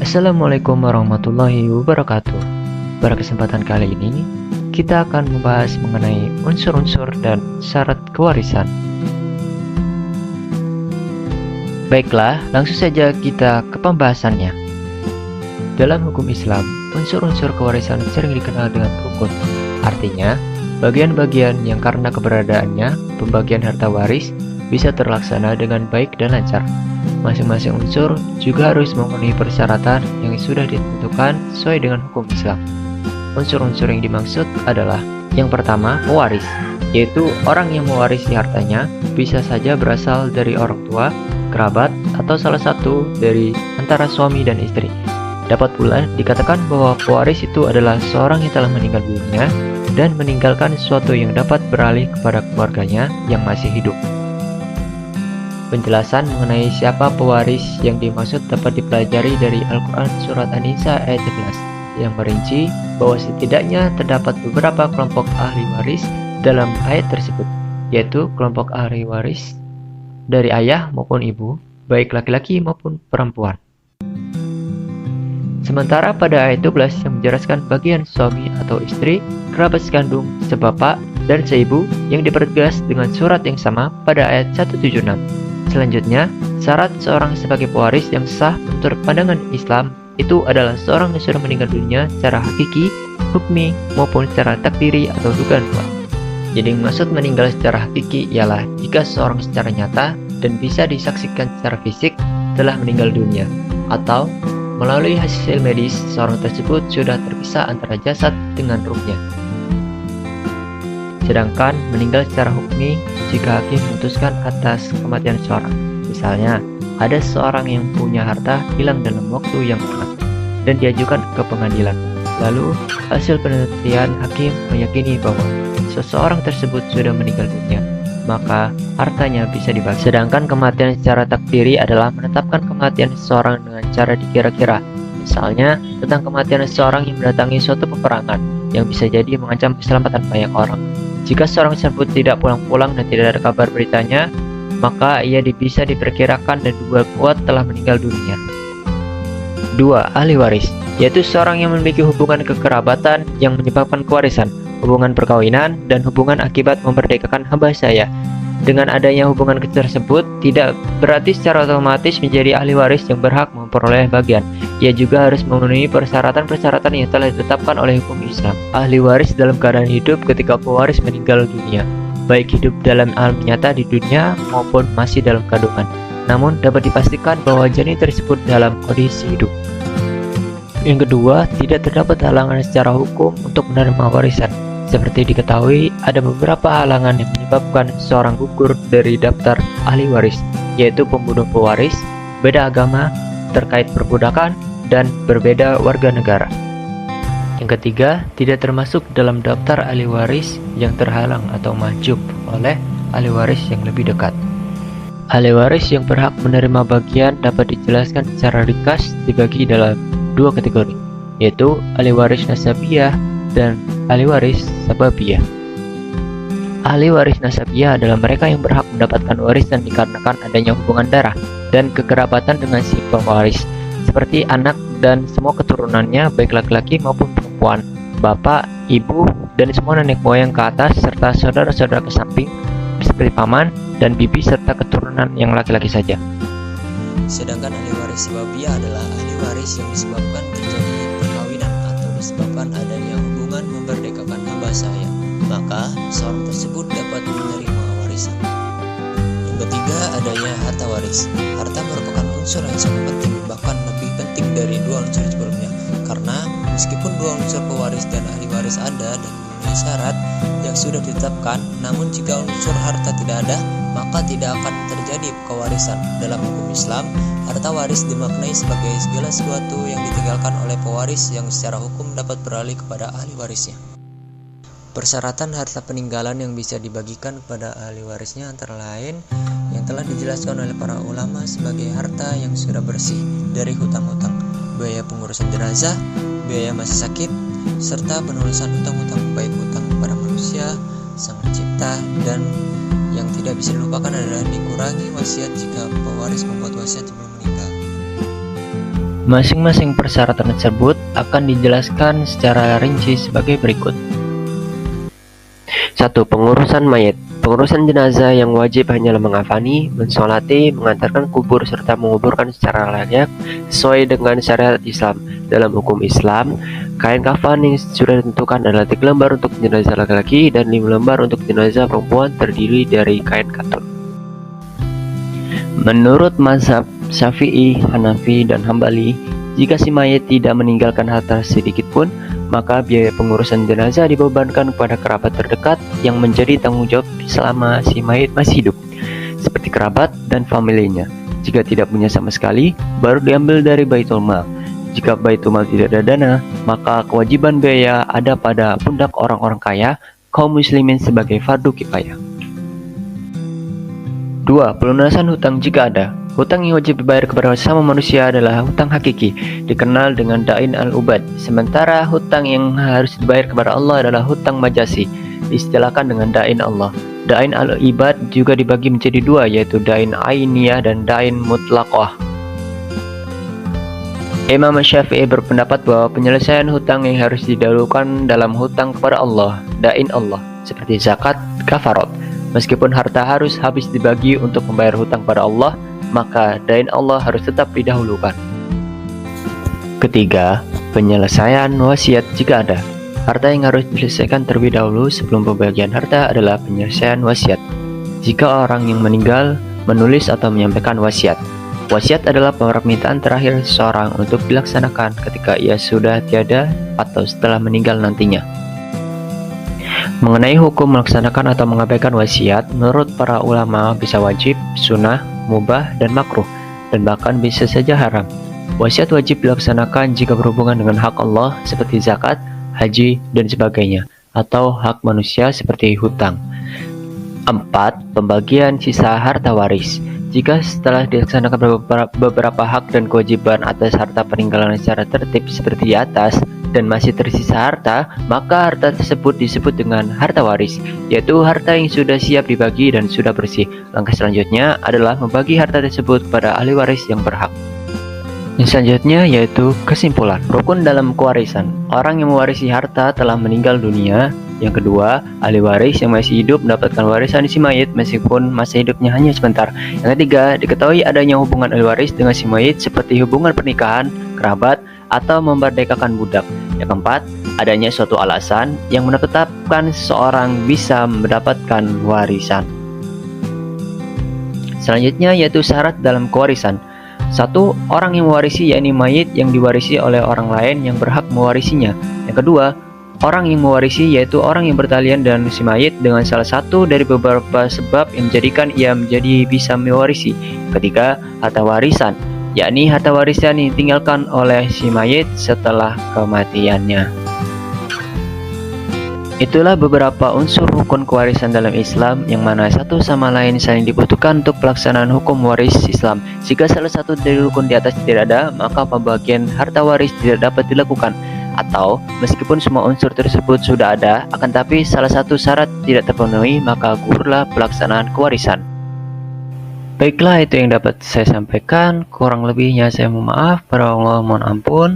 Assalamualaikum warahmatullahi wabarakatuh. Pada kesempatan kali ini, kita akan membahas mengenai unsur-unsur dan syarat kewarisan. Baiklah, langsung saja kita ke pembahasannya. Dalam hukum Islam, unsur-unsur kewarisan sering dikenal dengan rukun. Artinya, bagian-bagian yang karena keberadaannya, pembagian harta waris bisa terlaksana dengan baik dan lancar. Masing-masing unsur juga harus memenuhi persyaratan yang sudah ditentukan sesuai dengan hukum Islam. Unsur-unsur yang dimaksud adalah yang pertama, pewaris, yaitu orang yang mewarisi hartanya bisa saja berasal dari orang tua, kerabat, atau salah satu dari antara suami dan istri. Dapat pula dikatakan bahwa pewaris itu adalah seorang yang telah meninggal dunia dan meninggalkan sesuatu yang dapat beralih kepada keluarganya yang masih hidup. Penjelasan mengenai siapa pewaris yang dimaksud dapat dipelajari dari Al-Quran Surat An-Nisa ayat 11 yang merinci bahwa setidaknya terdapat beberapa kelompok ahli waris dalam ayat tersebut, yaitu kelompok ahli waris dari ayah maupun ibu, baik laki-laki maupun perempuan. Sementara pada ayat 12 yang menjelaskan bagian suami atau istri, kerabat sekandung, sebapak, dan seibu yang dipertegas dengan surat yang sama pada ayat 176. Selanjutnya, syarat seorang sebagai pewaris yang sah menurut pandangan Islam itu adalah seorang yang sudah meninggal dunia secara hakiki, hukmi, maupun secara takdiri atau dugaan kuat. Jadi maksud meninggal secara hakiki ialah jika seorang secara nyata dan bisa disaksikan secara fisik telah meninggal dunia, atau melalui hasil medis seorang tersebut sudah terpisah antara jasad dengan ruhnya. Sedangkan meninggal secara hukmi jika hakim memutuskan atas kematian seorang. Misalnya, ada seorang yang punya harta hilang dalam waktu yang lama dan diajukan ke pengadilan. Lalu, hasil penelitian hakim meyakini bahwa seseorang tersebut sudah meninggal dunia, maka hartanya bisa dibagi. Sedangkan kematian secara takdiri adalah menetapkan kematian seseorang dengan cara dikira-kira. Misalnya, tentang kematian seseorang yang mendatangi suatu peperangan yang bisa jadi mengancam keselamatan banyak orang. Jika seorang tersebut tidak pulang-pulang dan tidak ada kabar beritanya, maka ia bisa diperkirakan dan diduga kuat telah meninggal dunia. 2. Ahli waris, yaitu seorang yang memiliki hubungan kekerabatan yang menyebabkan kewarisan, hubungan perkawinan, dan hubungan akibat memerdekakan hamba sahaya. Dengan adanya hubungan tersebut, tidak berarti secara otomatis menjadi ahli waris yang berhak memperoleh bagian. Ia juga harus memenuhi persyaratan-persyaratan yang telah ditetapkan oleh hukum Islam. Ahli waris dalam keadaan hidup ketika pewaris meninggal dunia, baik hidup dalam alam nyata di dunia maupun masih dalam kandungan. Namun dapat dipastikan bahwa janin tersebut dalam kondisi hidup. Yang kedua, tidak terdapat halangan secara hukum untuk menerima warisan. Seperti diketahui, ada beberapa halangan yang menyebabkan seorang gugur dari daftar ahli waris, yaitu pembunuh pewaris, beda agama, terkait perbudakan, dan berbeda warga negara. Yang ketiga, tidak termasuk dalam daftar ahli waris yang terhalang atau mahjub oleh ahli waris yang lebih dekat. Ahli waris yang berhak menerima bagian dapat dijelaskan secara ringkas dibagi dalam dua kategori, yaitu ahli waris nasabiyah dan ahli waris sababiyah. Ahli waris nasabiyah adalah mereka yang berhak mendapatkan warisan dikarenakan adanya hubungan darah dan kekerabatan dengan si pewaris, seperti anak dan semua keturunannya baik laki-laki maupun perempuan, bapak, ibu, dan semua nenek moyang ke atas serta saudara-saudara ke samping seperti paman dan bibi serta keturunan yang laki-laki saja. Sedangkan ahli waris sababiyah adalah ahli waris yang disebabkan terjadi perkawinan atau disebabkan adanya hubungan memerdekakan hamba sahaya, maka seorang tersebut dapat menerima warisan. Yang ketiga, adanya harta waris. Harta merupakan unsur yang sangat penting, bahkan lebih penting dari dua unsur sebelumnya, karena meskipun dua unsur pewaris dan ahli waris ada dan memenuhi syarat yang sudah ditetapkan, namun jika unsur harta tidak ada, maka tidak akan terjadi kewarisan. Dalam hukum Islam, harta waris dimaknai sebagai segala sesuatu yang ditinggalkan oleh pewaris yang secara hukum dapat beralih kepada ahli warisnya. Persyaratan harta peninggalan yang bisa dibagikan kepada ahli warisnya antara lain yang telah dijelaskan oleh para ulama sebagai harta yang sudah bersih dari hutang-hutang, biaya pengurusan jenazah, biaya masa sakit, serta penulisan hutang-hutang baik hutang kepada manusia, sang pencipta, dan yang tidak bisa dilupakan adalah dikurangi wasiat jika pewaris membuat wasiat sebelum meninggal. Masing-masing persyaratan tersebut akan dijelaskan secara rinci sebagai berikut. 1. Pengurusan mayat. Pengurusan jenazah yang wajib hanyalah mengafani, mensolati, mengantarkan kubur, serta menguburkan secara layak sesuai dengan syariat Islam. Dalam hukum Islam, kain kafan yang sudah ditentukan adalah 3 lembar untuk jenazah laki-laki dan 5 lembar untuk jenazah perempuan terdiri dari kain katun. Menurut mazhab Syafi'i, Hanafi, dan Hambali, jika si mayat tidak meninggalkan harta sedikit pun, maka biaya pengurusan jenazah dibebankan kepada kerabat terdekat yang menjadi tanggung jawab selama si mayat masih hidup, seperti kerabat dan familinya. Jika tidak punya sama sekali, baru diambil dari Baitul Mal. Jika Baitul Mal tidak ada dana, maka kewajiban biaya ada pada pundak orang-orang kaya, kaum muslimin sebagai fardu kifayah. 2. Pelunasan hutang jika ada. Hutang yang wajib dibayar kepada sesama manusia adalah hutang hakiki, dikenal dengan dain al-ubad. Sementara hutang yang harus dibayar kepada Allah adalah hutang majasi, diistilahkan dengan dain Allah. Dain al-ibad juga dibagi menjadi 2, yaitu dain ainiyah dan dain mutlaqah. Imam Syafi'i berpendapat bahwa penyelesaian hutang yang harus didahulukan dalam hutang kepada Allah, dain Allah, seperti zakat, kafarat. Meskipun harta harus habis dibagi untuk membayar hutang pada Allah, maka dain Allah harus tetap didahulukan. Ketiga, penyelesaian wasiat jika ada. Harta yang harus diselesaikan terlebih dahulu sebelum pembagian harta adalah penyelesaian wasiat. Jika orang yang meninggal menulis atau menyampaikan wasiat. Wasiat adalah permintaan terakhir seseorang untuk dilaksanakan ketika ia sudah tiada atau setelah meninggal nantinya. Mengenai hukum melaksanakan atau mengabaikan wasiat, menurut para ulama bisa wajib, sunnah, mubah, dan makruh, dan bahkan bisa saja haram. Wasiat wajib dilaksanakan jika berhubungan dengan hak Allah seperti zakat, haji, dan sebagainya, atau hak manusia seperti hutang. 4. Pembagian sisa harta waris. Jika setelah dilaksanakan beberapa hak dan kewajiban atas harta peninggalan secara tertib seperti di atas, dan masih tersisa harta, maka harta tersebut disebut dengan harta waris, yaitu harta yang sudah siap dibagi dan sudah bersih. Langkah selanjutnya adalah membagi harta tersebut kepada ahli waris yang berhak. Yang selanjutnya yaitu kesimpulan. Rukun dalam kewarisan. Orang yang mewarisi harta telah meninggal dunia. Yang kedua, ahli waris yang masih hidup mendapatkan warisan si mayit meskipun masa hidupnya hanya sebentar. Yang ketiga, diketahui adanya hubungan ahli waris dengan si mayit seperti hubungan pernikahan, kerabat, atau memerdekakan budak. Yang keempat, adanya suatu alasan yang menetapkan seseorang bisa mendapatkan warisan. Selanjutnya yaitu syarat dalam kewarisan. 1. Orang yang mewarisi yakni mayit yang diwarisi oleh orang lain yang berhak mewarisinya. Yang kedua, orang yang mewarisi yaitu orang yang bertalian dengan si mayit dengan salah satu dari beberapa sebab yang menjadikan ia menjadi bisa mewarisi. Ketiga, harta warisan, yakni harta warisan yang ditinggalkan oleh si mayit setelah kematiannya. Itulah beberapa unsur rukun kewarisan dalam Islam yang mana satu sama lain saling dibutuhkan untuk pelaksanaan hukum waris Islam. Jika salah satu dari rukun di atas tidak ada, maka pembagian harta waris tidak dapat dilakukan. Atau meskipun semua unsur tersebut sudah ada, akan tapi salah satu syarat tidak terpenuhi, maka gugurlah pelaksanaan kewarisan. Baiklah, itu yang dapat saya sampaikan. Kurang lebihnya saya mohon maaf. Para Allah mohon ampun.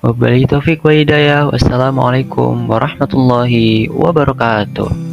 Wabillahi taufiq wa hidayah. Wassalamualaikum warahmatullahi wabarakatuh.